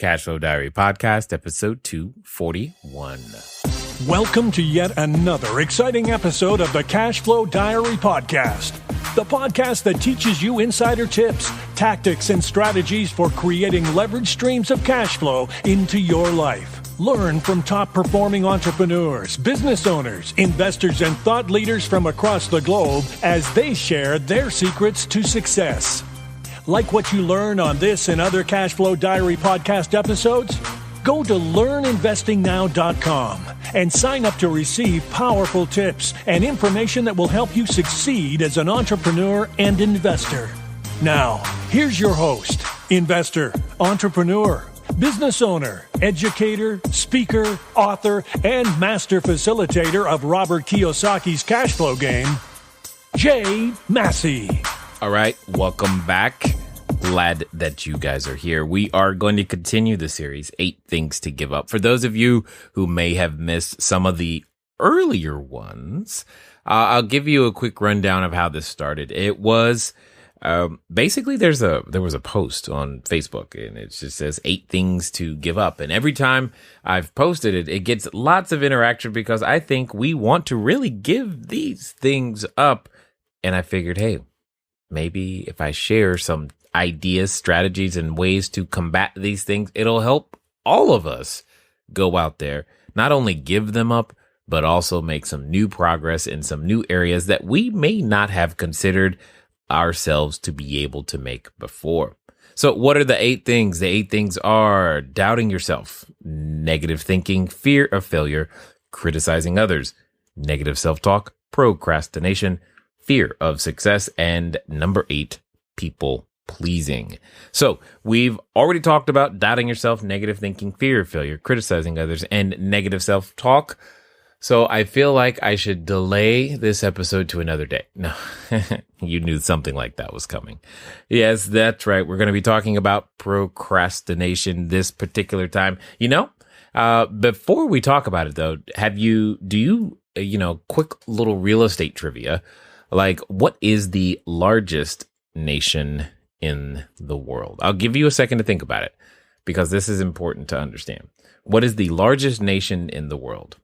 CashFlow Diary Podcast, episode 241. Welcome to yet another exciting episode of the CashFlow Diary Podcast, the podcast that teaches you insider tips, tactics, and strategies for creating leverage streams of cash flow into your life. Learn from top-performing entrepreneurs, business owners, investors, and thought leaders from across the globe as they share their secrets to success. Like what you learn on this and other CashFlow Diary podcast episodes? Go to learninvestingnow.com and sign up to receive powerful tips and information that will help you succeed as an entrepreneur and investor. Now, here's your host, investor, entrepreneur, business owner, educator, speaker, author, and master facilitator of Robert Kiyosaki's cash flow game, Jay Massey. All right, welcome back. Glad that you guys are here. We are going to continue the series, 8 Things to Give Up. For those of you who may have missed some of the earlier ones, I'll give you a quick rundown of how this started. It was basically there was a post on Facebook, and it just says 8 things to give up. And every time I've posted it, it gets lots of interaction because I think we want to really give these things up. And I figured, hey, maybe if I share some ideas, strategies, and ways to combat these things, it'll help all of us go out there, not only give them up, but also make some new progress in some new areas that we may not have considered ourselves to be able to make before. So what are the 8 things? The 8 things are doubting yourself, negative thinking, fear of failure, criticizing others, negative self-talk, procrastination, fear of success, and number 8, people pleasing. So we've already talked about doubting yourself, negative thinking, fear of failure, criticizing others, and negative self-talk. So I feel like I should delay this episode to another day. No, you knew something like that was coming. Yes, that's right. We're going to be talking about procrastination this particular time. Before we talk about it though, quick little real estate trivia. Like, what is the largest nation in the world? I'll give you a second to think about it because this is important to understand. What is the largest nation in the world?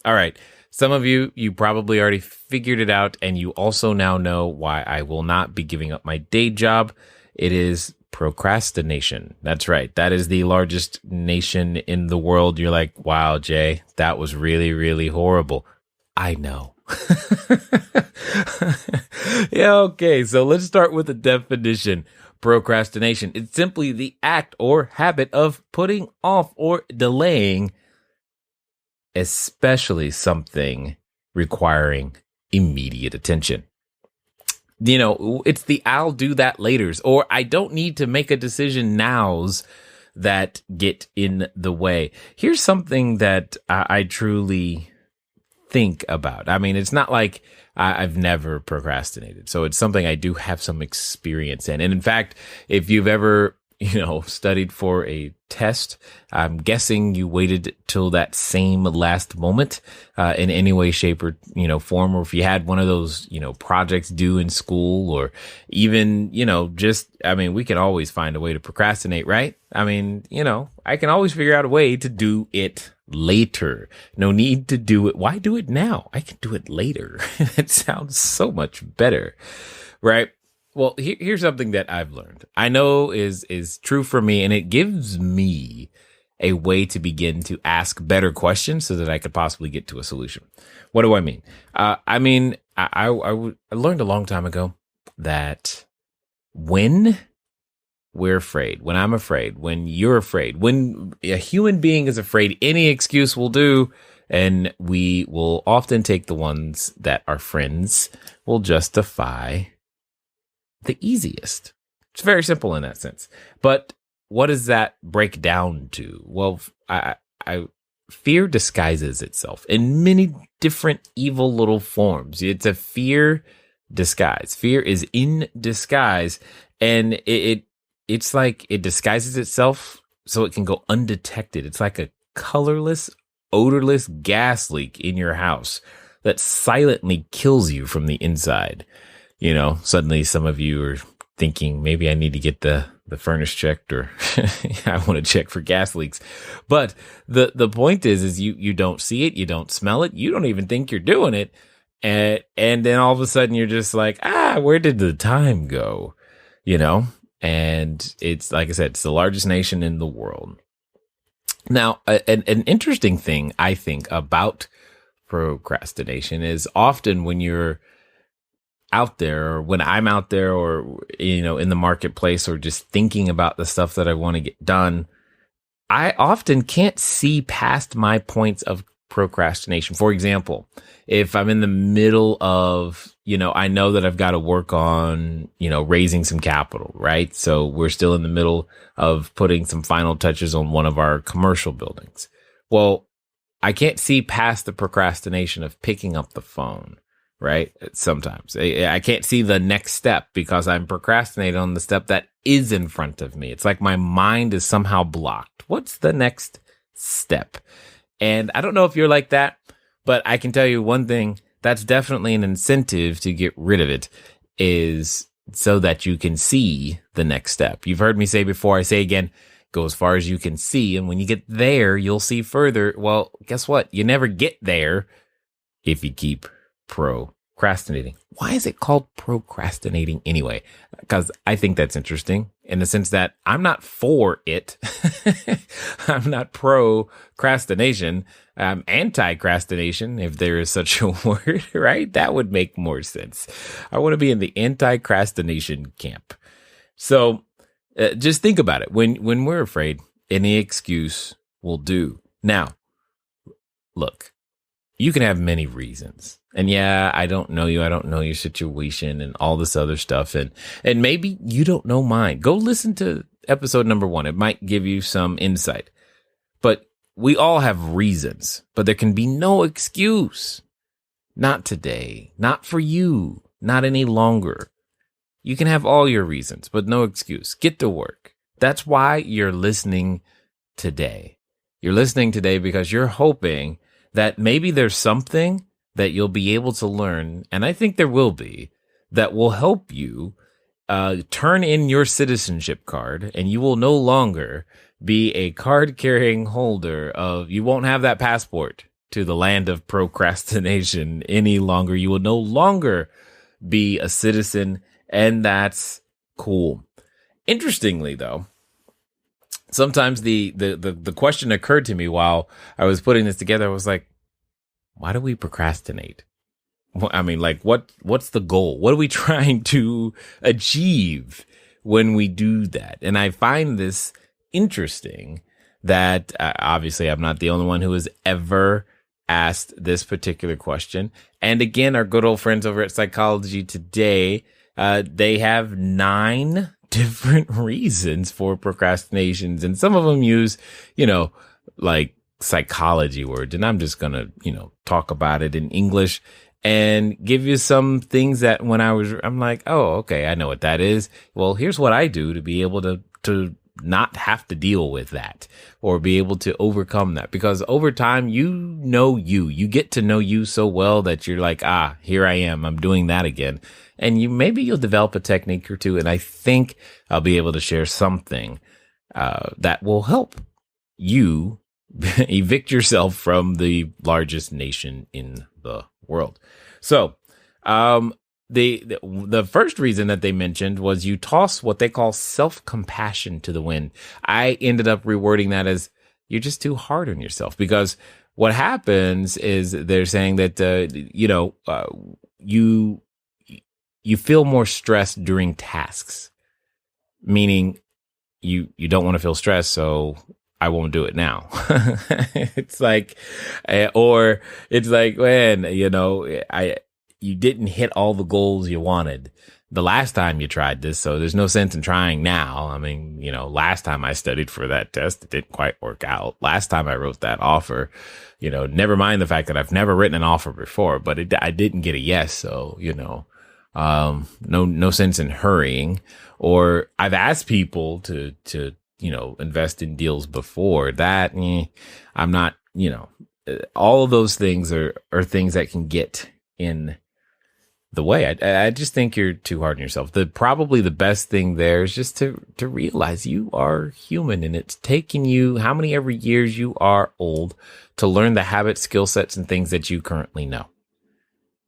All right. Some of you probably already figured it out, and you also now know why I will not be giving up my day job. It is procrastination. That's right. That is the largest nation in the world. You're like, wow, Jay, that was really, really horrible. I know. Yeah, okay, so let's start with the definition. Procrastination. It's simply the act or habit of putting off or delaying, especially something requiring immediate attention. It's the I'll do that later's, or I don't need to make a decision now's that get in the way. Here's something that I truly think about. I mean, it's not like I've never procrastinated. So it's something I do have some experience in. And in fact, if you've ever, studied for a test, I'm guessing you waited till that same last moment, in any way, shape, or, form, or if you had one of those, projects due in school, or even, we can always find a way to procrastinate, right? I mean, I can always figure out a way to do it later. No need to do it. Why do it now? I can do it later. It sounds so much better, right? Well, here's something that I've learned. I know is true for me, and it gives me a way to begin to ask better questions so that I could possibly get to a solution. What do I mean? I learned a long time ago that when we're afraid, when I'm afraid, when you're afraid, when a human being is afraid, any excuse will do. And we will often take the ones that our friends will justify the easiest. It's very simple in that sense. But what does that break down to? Well, fear disguises itself in many different evil little forms. It's a fear disguise. Fear is in disguise, and it's like it disguises itself so it can go undetected. It's like a colorless, odorless gas leak in your house that silently kills you from the inside. Suddenly some of you are thinking maybe I need to get the furnace checked, or I want to check for gas leaks. But the point is you don't see it, you don't smell it, you don't even think you're doing it. And then all of a sudden you're just like, where did the time go? And it's, like I said, it's the largest nation in the world. Now, an interesting thing I think about procrastination is often when you're out there, or when I'm out there, or, in the marketplace, or just thinking about the stuff that I want to get done, I often can't see past my points of procrastination. For example, if I'm in the middle of, I know that I've got to work on, raising some capital, right? So we're still in the middle of putting some final touches on one of our commercial buildings. Well, I can't see past the procrastination of picking up the phone, right? Sometimes I can't see the next step because I'm procrastinating on the step that is in front of me. It's like my mind is somehow blocked. What's the next step? And I don't know if you're like that, but I can tell you one thing, that's definitely an incentive to get rid of it, is so that you can see the next step. You've heard me say before, I say again, go as far as you can see. And when you get there, you'll see further. Well, guess what? You never get there if you keep procrastinating. Why is it called procrastinating anyway? Because I think that's interesting in the sense that I'm not for it. I'm not procrastination. I'm anti-crastination, if there is such a word, right? That would make more sense. I want to be in the anti-crastination camp. So just think about it. When we're afraid, any excuse will do. Now, look, you can have many reasons. And yeah, I don't know you. I don't know your situation and all this other stuff. And maybe you don't know mine. Go listen to episode number 1. It might give you some insight. But we all have reasons, but there can be no excuse. Not today, not for you, not any longer. You can have all your reasons, but no excuse. Get to work. That's why you're listening today. You're listening today because you're hoping that maybe there's something that you'll be able to learn, and I think there will be, that will help you turn in your citizenship card, and you will no longer be a card-carrying holder of, you won't have that passport to the land of procrastination any longer. You will no longer be a citizen, and that's cool. Interestingly, though, sometimes the question occurred to me while I was putting this together. I was like, why do we procrastinate? I mean, like, what's the goal? What are we trying to achieve when we do that? And I find this interesting that obviously I'm not the only one who has ever asked this particular question. And again, our good old friends over at Psychology Today, they have 9 different reasons for procrastinations. And some of them use, like psychology words. And I'm just going to, talk about it in English and give you some things that I'm like, oh, okay, I know what that is. Well, here's what I do to be able to not have to deal with that or be able to overcome that. Because over time, you get to know you so well that you're like, here I am. I'm doing that again. And maybe you'll develop a technique or two. And I think I'll be able to share something that will help you evict yourself from the largest nation in the world. So, the first reason that they mentioned was you toss what they call self-compassion to the wind. I ended up rewording that as you're just too hard on yourself, because what happens is they're saying that, you feel more stressed during tasks, meaning you don't want to feel stressed. So I won't do it now. It's like, or it's like, when, you didn't hit all the goals you wanted the last time you tried this. So there's no sense in trying now. I mean, last time I studied for that test, it didn't quite work out. Last time I wrote that offer, never mind the fact that I've never written an offer before, but I didn't get a yes. So, no sense in hurrying. Or I've asked people to invest in deals before that. I'm not, all of those things are things that can get in the way. I just think you're too hard on yourself. Probably the best thing there is just to realize you are human, and it's taking you how many every years you are old to learn the habits, skill sets, and things that you currently know.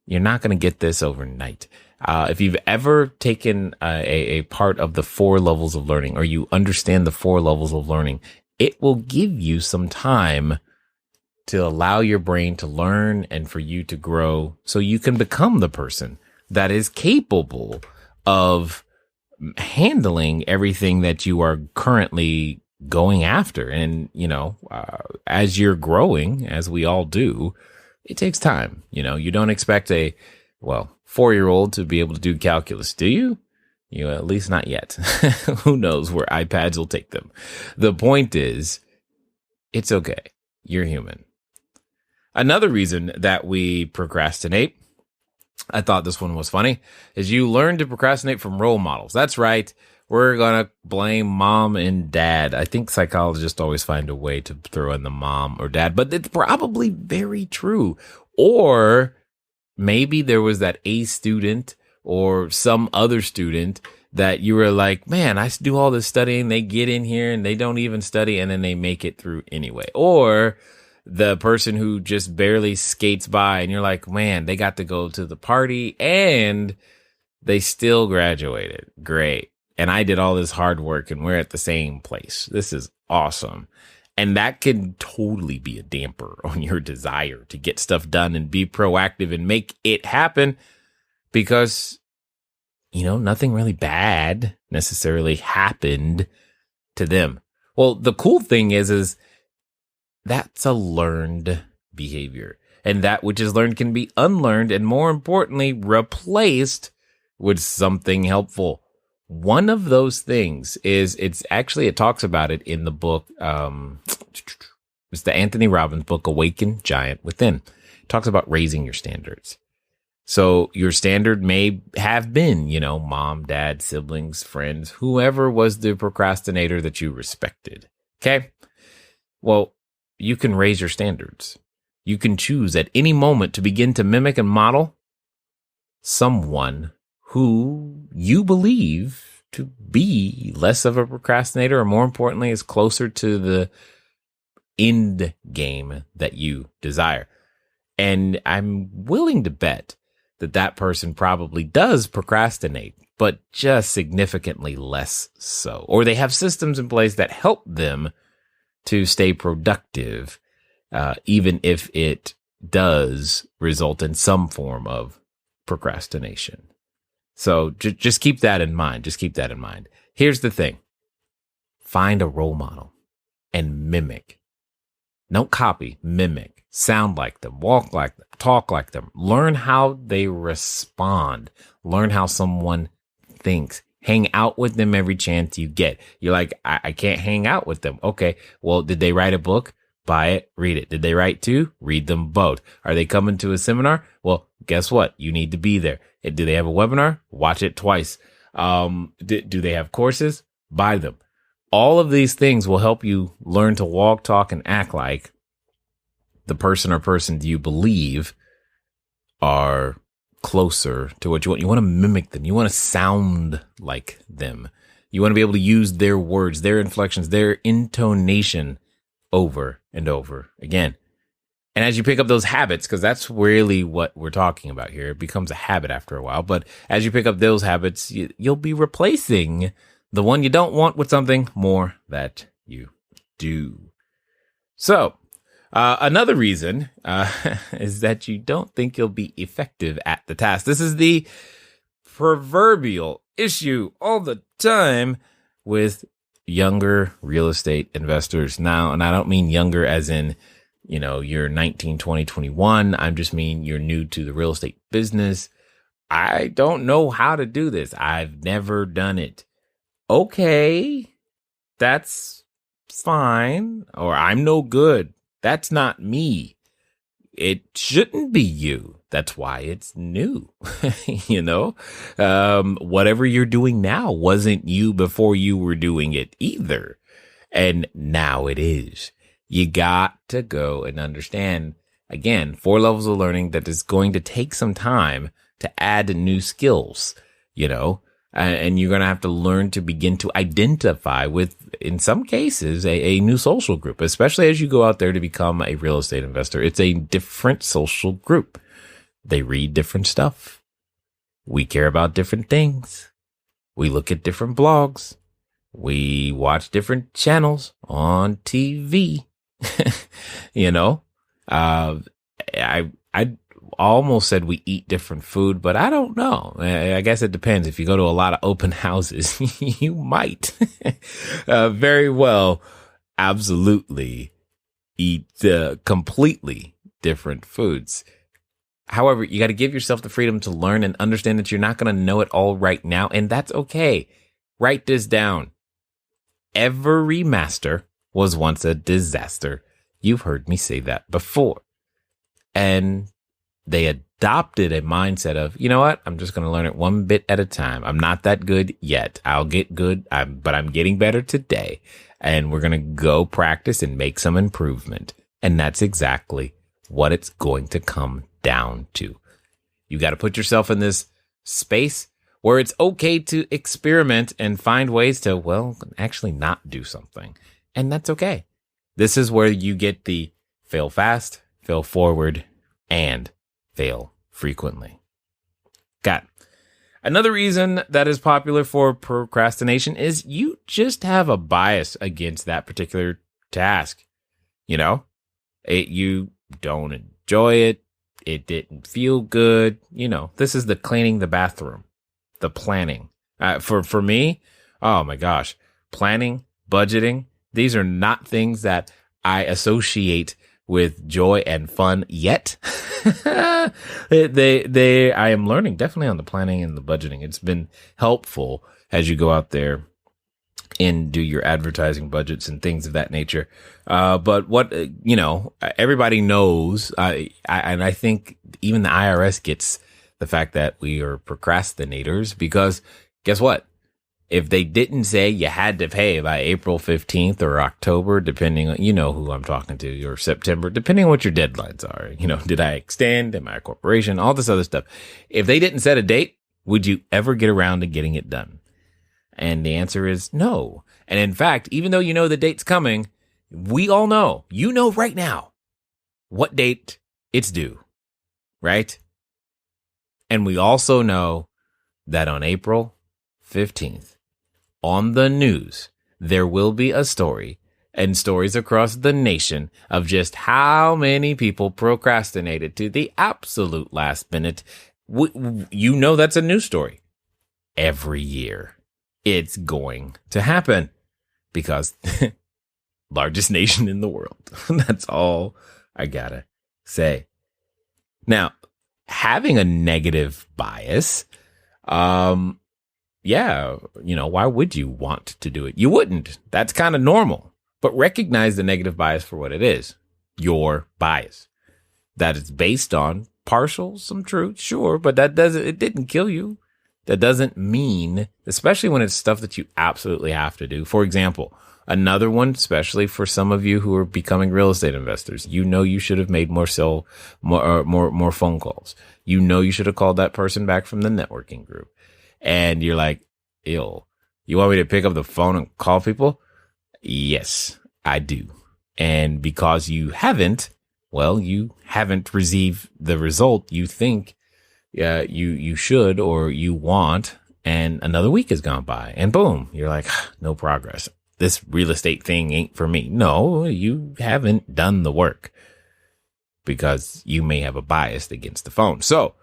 You're not going to get this overnight. If you've ever taken a part of the 4 levels of learning, or you understand the 4 levels of learning, it will give you some time to allow your brain to learn and for you to grow so you can become the person that is capable of handling everything that you are currently going after. And, as you're growing, as we all do, it takes time. You don't expect a 4-year-old to be able to do calculus, do you? At least not yet. Who knows where iPads will take them. The point is, it's okay. You're human. Another reason that we procrastinate, I thought this one was funny, is you learn to procrastinate from role models. That's right. We're going to blame mom and dad. I think psychologists always find a way to throw in the mom or dad, but it's probably very true. Or maybe there was that A student or some other student that you were like, man, I do all this studying. They get in here and they don't even study, and then they make it through anyway. Or the person who just barely skates by and you're like, man, they got to go to the party and they still graduated. Great. And I did all this hard work and we're at the same place. This is awesome. And that can totally be a damper on your desire to get stuff done and be proactive and make it happen because, nothing really bad necessarily happened to them. Well, the cool thing is that's a learned behavior, and that which is learned can be unlearned and, more importantly, replaced with something helpful. One of those things is it talks about it in the book. It's the Anthony Robbins book, Awaken Giant Within. It talks about raising your standards. So your standard may have been, mom, dad, siblings, friends, whoever was the procrastinator that you respected. Okay. Well, you can raise your standards. You can choose at any moment to begin to mimic and model someone who you believe to be less of a procrastinator, or more importantly, is closer to the end game that you desire. And I'm willing to bet that person probably does procrastinate, but just significantly less so. Or they have systems in place that help them to stay productive, even if it does result in some form of procrastination. So just keep that in mind. Here's the thing. Find a role model and mimic. Don't copy, mimic. Sound like them, walk like them, talk like them. Learn how they respond. Learn how someone thinks. Hang out with them every chance you get. You're like, I can't hang out with them. Okay, well, did they write a book? Buy it, read it. Did they write 2? Read them both. Are they coming to a seminar? Well, guess what? You need to be there. Do they have a webinar? Watch it twice. Do they have courses? Buy them. All of these things will help you learn to walk, talk, and act like the person or persons you believe are closer to what you want. You want to mimic them. You want to sound like them. You want to be able to use their words, their inflections, their intonation over and over again. And as you pick up those habits, because that's really what we're talking about here, it becomes a habit after a while. But as you pick up those habits, you'll be replacing the one you don't want with something more that you do. So another reason is that you don't think you'll be effective at the task. This is the proverbial issue all the time with younger real estate investors now. And I don't mean younger as in, you're 19, 20, 21. I just mean you're new to the real estate business. I don't know how to do this. I've never done it. Okay, that's fine. Or I'm no good. That's not me. It shouldn't be you. That's why it's new. Whatever you're doing now wasn't you before you were doing it either. And now it is. You got to go and understand, again, 4 levels of learning that is going to take some time to add new skills, and you're going to have to learn to begin to identify with, in some cases, a new social group, especially as you go out there to become a real estate investor. It's a different social group. They read different stuff. We care about different things. We look at different blogs. We watch different channels on TV. I almost said we eat different food, but I don't know. I guess it depends. If you go to a lot of open houses, you might very well, absolutely eat completely different foods. However, you got to give yourself the freedom to learn and understand that you're not going to know it all right now, and that's okay. Write this down. Every master was once a disaster. You've heard me say that before. And they adopted a mindset of, you know what? I'm just going to learn it one bit at a time. I'm not that good yet. I'll get good, but I'm getting better today. And we're going to go practice and make some improvement. And that's exactly what it's going to come down to. You got to put yourself in this space where it's okay to experiment and find ways to, well, actually not do something. And that's okay. This is where you get the fail fast, fail forward, and fail frequently. Got it. Another reason that is popular for procrastination is you just have a bias against that particular task. You don't enjoy it. It didn't feel good. This is the cleaning the bathroom, the planning. For me, oh my gosh, planning, budgeting, these are not things that I associate with joy and fun yet. I am learning definitely on the planning and the budgeting. It's been helpful as you go out there and do your advertising budgets and things of that nature. But what, everybody knows, and I think even the IRS gets the fact that we are procrastinators, because guess what? If they didn't say you had to pay by April 15th or October, depending on, who I'm talking to, or September, depending on what your deadlines are, did I extend? Am I a corporation? All this other stuff. If they didn't set a date, would you ever get around to getting it done? And the answer is no. And in fact, even though the date's coming, we all know, right now what date it's due, right? And we also know that on April 15th, on the news, there will be a story and stories across the nation of just how many people procrastinated to the absolute last minute. That's a news story. Every year, it's going to happen because largest nation in the world. That's all I gotta say. Now, having a negative bias, why would you want to do it? You wouldn't. That's kind of normal. But recognize the negative bias for what it is. Your bias. That is based on some truth, sure, but it didn't kill you. That doesn't mean, especially when it's stuff that you absolutely have to do. For example, another one, especially for some of you who are becoming real estate investors, you should have made more phone calls. You should have called that person back from the networking group. And you're like, ew, you want me to pick up the phone and call people? Yes, I do. And because you haven't received the result you think you should or you want, and another week has gone by, and boom, you're like, no progress. This real estate thing ain't for me. No, you haven't done the work because you may have a bias against the phone. So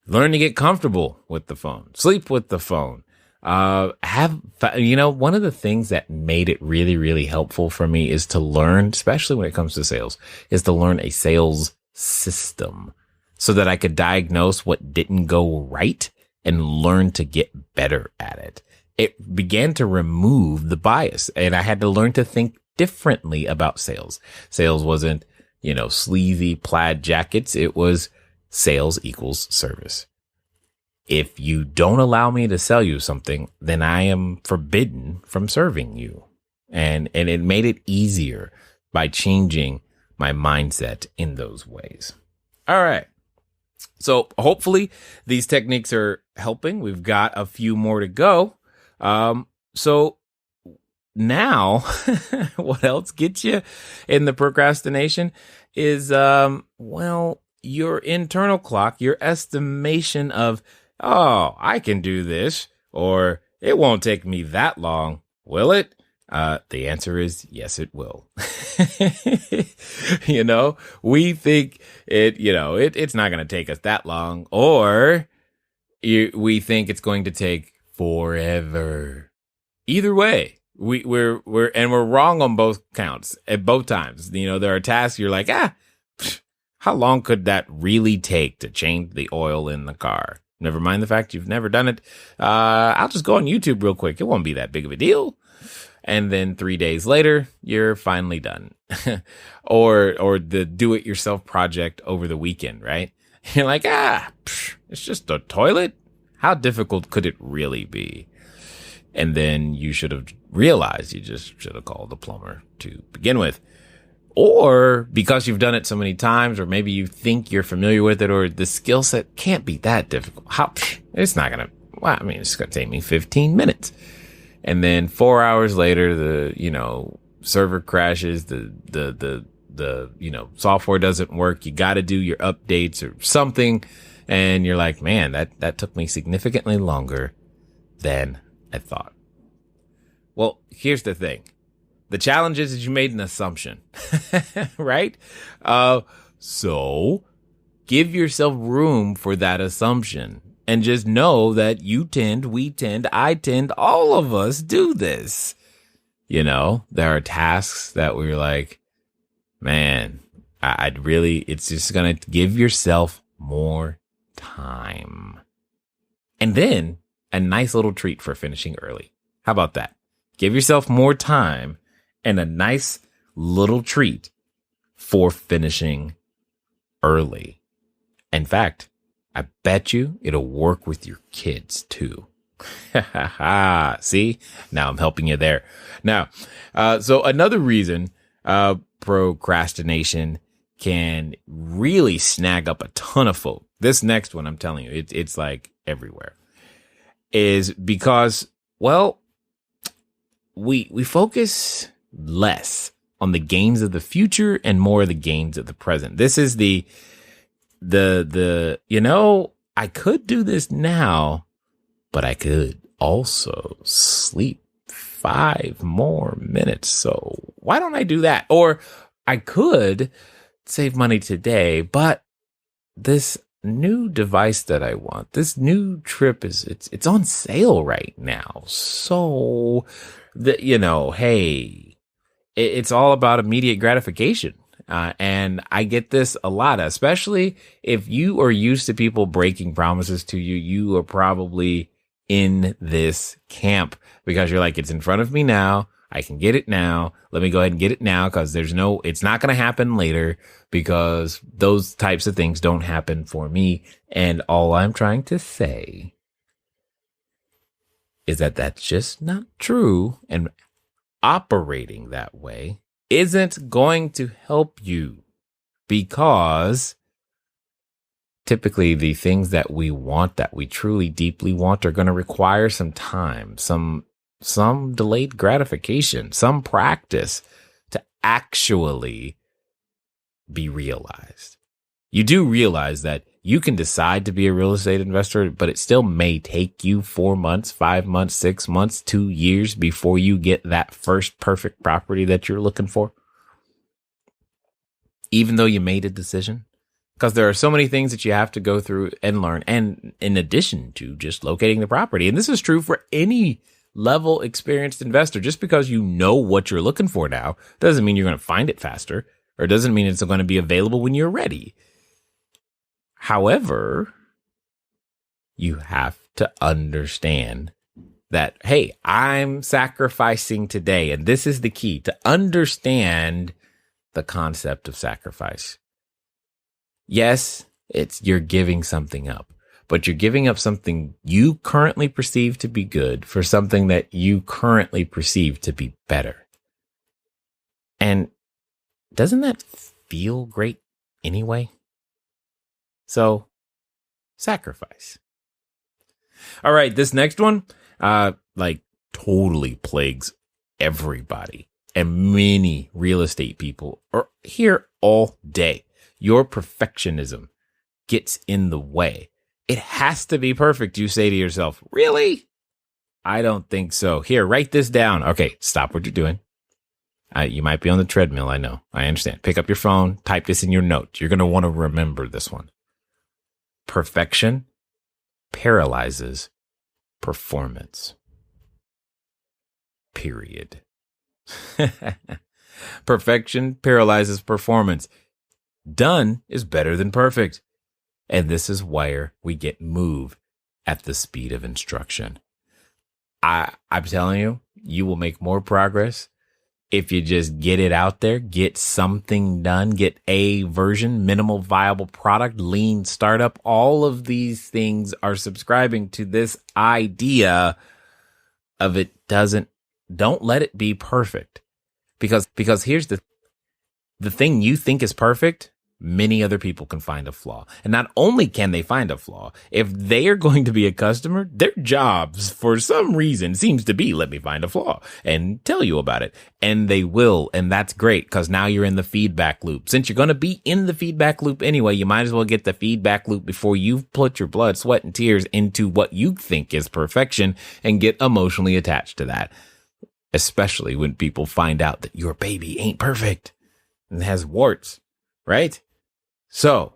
learn to get comfortable with the phone. Sleep with the phone. One of the things that made it really, really helpful for me is to learn, especially when it comes to sales, is to learn a sales system so that I could diagnose what didn't go right and learn to get better at it. It began to remove the bias, and I had to learn to think differently about sales. Sales wasn't, sleazy plaid jackets. It was sales equals service. If you don't allow me to sell you something, then I am forbidden from serving you. And it made it easier by changing my mindset in those ways. All right. So hopefully these techniques are helping. We've got a few more to go. So now what else gets you in the procrastination is, your internal clock, your estimation of, oh, I can do this, or it won't take me that long. Will it? The answer is yes, it will. We think it's not going to take us that long, or we think it's going to take forever. Either way, we're wrong on both counts at both times. There are tasks you're like, how long could that really take to change the oil in the car? Never mind the fact you've never done it. I'll just go on YouTube real quick. It won't be that big of a deal. And then 3 days later, you're finally done. or the do-it-yourself project over the weekend, right? You're like, it's just a toilet. How difficult could it really be? And then you should have realized you just should have called the plumber to begin with. Or because you've done it so many times, or maybe you think you're familiar with it, or the skill set can't be that difficult. It's not going to, it's going to take me 15 minutes. And then 4 hours later, the server crashes, the software doesn't work. You got to do your updates or something. And you're like, man, that took me significantly longer than I thought. Well, here's the thing. The challenge is you made an assumption, right? So give yourself room for that assumption and just know that you tend, we tend, I tend, all of us do this. There are tasks that we're like, man, it's just going to give yourself more time. And then a nice little treat for finishing early. How about that? Give yourself more time and a nice little treat for finishing early. In fact, I bet you it'll work with your kids too. See, now I'm helping you there. Now, so another reason procrastination can really snag up a ton of folk. This next one, I'm telling you, it's like everywhere, is because, we focus less on the gains of the future and more of the gains of the present. This is the I could do this now, but I could also sleep 5 more minutes. So why don't I do that? Or I could save money today, but this new device that I want, this new trip it's on sale right now. So hey, it's all about immediate gratification. And I get this a lot, especially if you are used to people breaking promises to you. You are probably in this camp because you're like, it's in front of me now. I can get it now. Let me go ahead and get it now because it's not going to happen later because those types of things don't happen for me. And all I'm trying to say is that that's just not true. And operating that way isn't going to help you because typically the things that we want, that we truly deeply want, are going to require some time, some delayed gratification, some practice to actually be realized. You do realize that you can decide to be a real estate investor, but it still may take you 4 months, 5 months, 6 months, 2 years before you get that first perfect property that you're looking for. Even though you made a decision, because there are so many things that you have to go through and learn. And in addition to just locating the property, and this is true for any level experienced investor, just because you know what you're looking for now doesn't mean you're going to find it faster, or doesn't mean it's going to be available when you're ready. However, you have to understand that, hey, I'm sacrificing today. And this is the key, to understand the concept of sacrifice. Yes, you're giving something up, but you're giving up something you currently perceive to be good for something that you currently perceive to be better. And doesn't that feel great anyway? So sacrifice. All right, this next one, totally plagues everybody, and many real estate people are here all day. Your perfectionism gets in the way. It has to be perfect. You say to yourself, really? I don't think so. Here, write this down. Okay, stop what you're doing. You might be on the treadmill. I know. I understand. Pick up your phone. Type this in your notes. You're going to want to remember this one. Perfection paralyzes performance. Period. Perfection paralyzes performance. Done is better than perfect. And this is where we get move at the speed of instruction. I'm telling you, you will make more progress if you just get it out there, get something done, get a version, minimal viable product, lean startup. All of these things are subscribing to this idea of don't let it be perfect. Because here's the thing you think is perfect, many other people can find a flaw. And not only can they find a flaw, if they are going to be a customer, their jobs for some reason seems to be, let me find a flaw and tell you about it. And they will. And that's great because now you're in the feedback loop. Since you're going to be in the feedback loop anyway, you might as well get the feedback loop before you've put your blood, sweat, and tears into what you think is perfection and get emotionally attached to that. Especially when people find out that your baby ain't perfect and has warts, right? So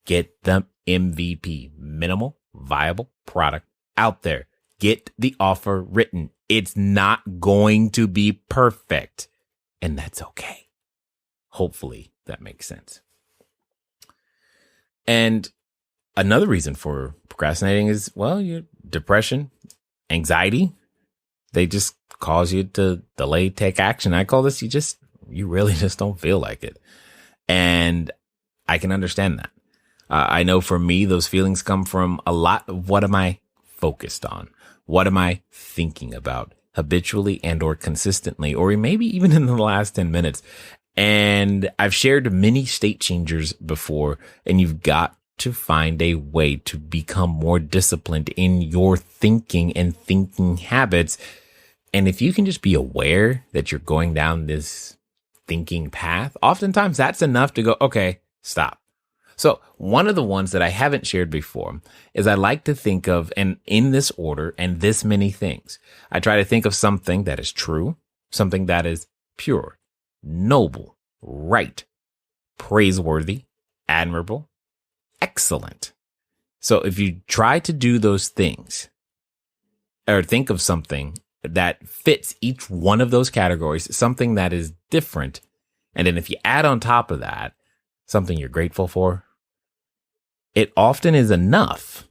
get the MVP, minimal viable product out there. Get the offer written. It's not going to be perfect, and that's okay. Hopefully that makes sense. And another reason for procrastinating is, your depression, anxiety. They just cause you to delay, take action. I call this, you really just don't feel like it. And I can understand that. I know for me, those feelings come from a lot of what am I focused on? What am I thinking about habitually and or consistently, or maybe even in the last 10 minutes? And I've shared many state changers before, and you've got to find a way to become more disciplined in your thinking and thinking habits. And if you can just be aware that you're going down this thinking path, oftentimes that's enough to go, okay, stop. So one of the ones that I haven't shared before is I like to think of, and in this order and this many things, I try to think of something that is true, something that is pure, noble, right, praiseworthy, admirable, excellent. So if you try to do those things or think of something that fits each one of those categories, something that is different, and then if you add on top of that something you're grateful for, it often is enough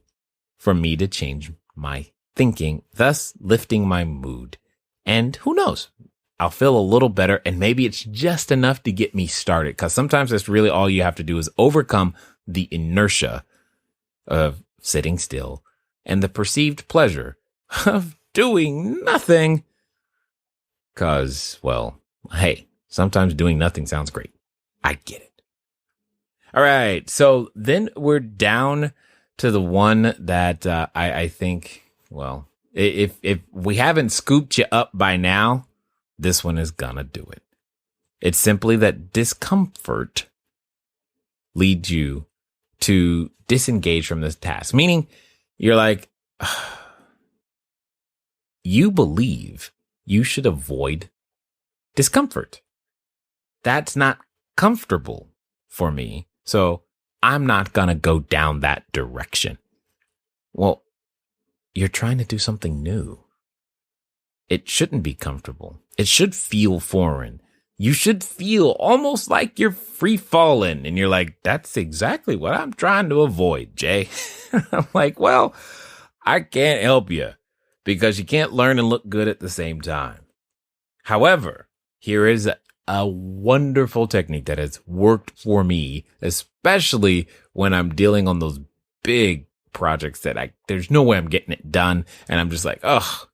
for me to change my thinking, thus lifting my mood. And who knows, I'll feel a little better, and maybe it's just enough to get me started, because sometimes that's really all you have to do is overcome the inertia of sitting still and the perceived pleasure of doing nothing. Because, hey, sometimes doing nothing sounds great. I get it. All right. So then we're down to the one that I think, if we haven't scooped you up by now, this one is gonna do it. It's simply that discomfort leads you to disengage from this task. Meaning you're like, you believe you should avoid discomfort. That's not comfortable for me. So I'm not going to go down that direction. Well, you're trying to do something new. It shouldn't be comfortable. It should feel foreign. You should feel almost like you're free falling. And you're like, that's exactly what I'm trying to avoid, Jay. I'm like, I can't help you because you can't learn and look good at the same time. However, here is a wonderful technique that has worked for me, especially when I'm dealing on those big projects that there's no way I'm getting it done. And I'm just like,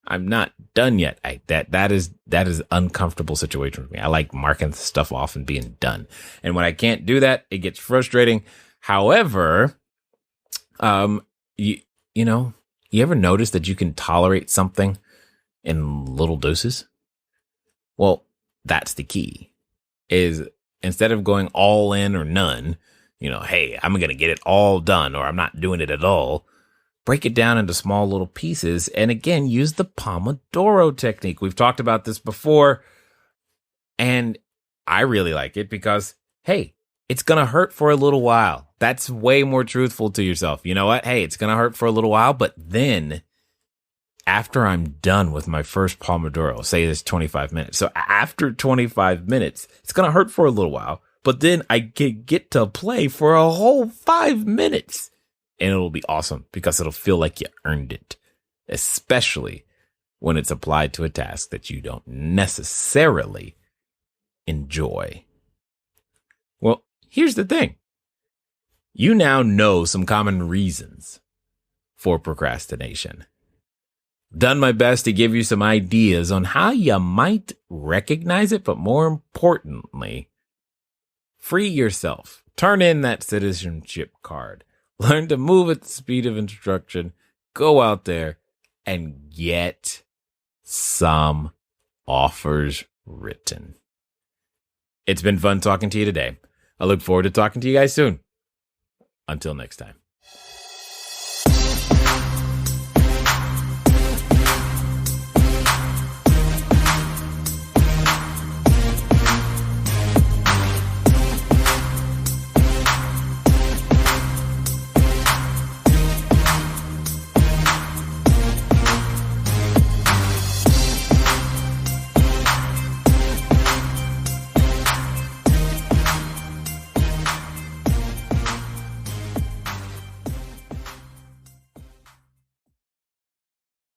I'm not done yet. That is uncomfortable situation for me. I like marking stuff off and being done. And when I can't do that, it gets frustrating. However, You, you know, you ever notice that you can tolerate something in little doses? Well, that's the key. Is instead of going all in or none, hey, I'm going to get it all done or I'm not doing it at all. Break it down into small little pieces. And again, use the Pomodoro technique. We've talked about this before. And I really like it because, hey, it's going to hurt for a little while. That's way more truthful to yourself. You know what? Hey, it's going to hurt for a little while, but then after I'm done with my first Pomodoro, say it's 25 minutes. So after 25 minutes, it's going to hurt for a little while, but then I get to play for a whole 5 minutes and it'll be awesome because it'll feel like you earned it, especially when it's applied to a task that you don't necessarily enjoy. Well, here's the thing. You now know some common reasons for procrastination. Done my best to give you some ideas on how you might recognize it, but more importantly, free yourself. Turn in that citizenship card. Learn to move at the speed of instruction. Go out there and get some offers written. It's been fun talking to you today. I look forward to talking to you guys soon. Until next time.